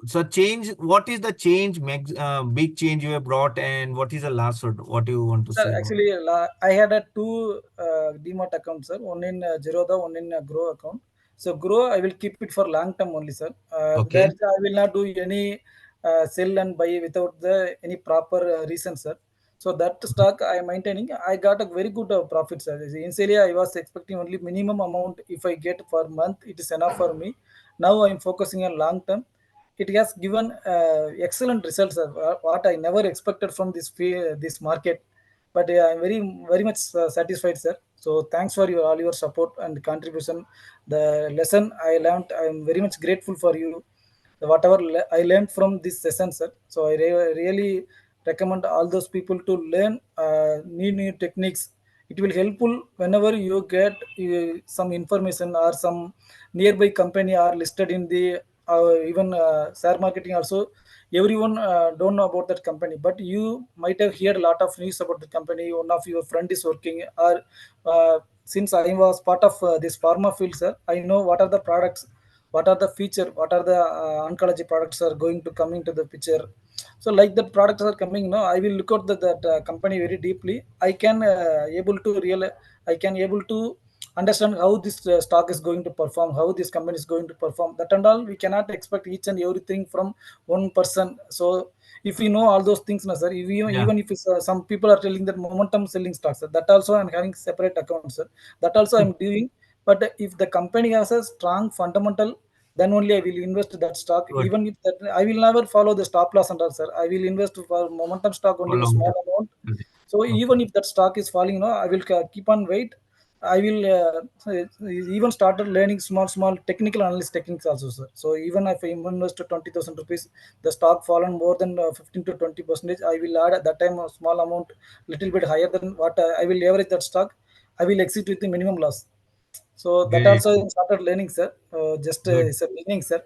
So change. What is the change? Big change you have brought, and what is the last word? What do you want to Sir, say about? actually, I had a two Demat accounts, sir. One in Zerodha, one in Grow account. So Grow, I will keep it for long term only, sir. There Okay. I will not do any sell and buy without the any proper reason, sir. So that stock I am maintaining. I got a very good profit, sir. Initially, I was expecting only minimum amount. If I get per month, it is enough for me. Now I am focusing on long term. It has given excellent results, sir. What I never expected from this market, but I'm very much satisfied, sir. So thanks for your all your support and contribution. The lesson I learned, I'm very much grateful for you. Whatever I learned from this session, sir. So I really recommend all those people to learn new techniques. It will helpful whenever you get some information or some nearby company are listed in the even share marketing also. Everyone don't know about that company, but you might have heard a lot of news about the company. One of your friend is working, or since I was part of this pharma field, sir, I know what are the products, what are the feature, what are the oncology products are going to come into the picture. So like the products are coming, I will look at that company very deeply. I can able to real I can able to understand how this stock is going to perform, how this company is going to perform. That and all, we cannot expect each and everything from one person. So if we know all those things, na, sir, if we, Yeah. even if it's, some people are telling that momentum selling stocks, sir, that also I'm having separate accounts, sir. That also I'm doing. But if the company has a strong fundamental, then only I will invest that stock. Good. Even if that, I will never follow the stop loss and all, sir. I will invest for momentum stock For only in a long small term. amount. Okay. So Okay. even if that stock is falling, I will keep on wait. I will even started learning small technical analysis techniques also, sir. So even if I invest 20,000 rupees, the stock fallen more than 15 to 20%, I will add at that time a small amount, little bit higher than what I will leverage that stock. I will exit with the minimum loss. So that Great. also I started learning, sir. Just Good. it's a beginning, sir.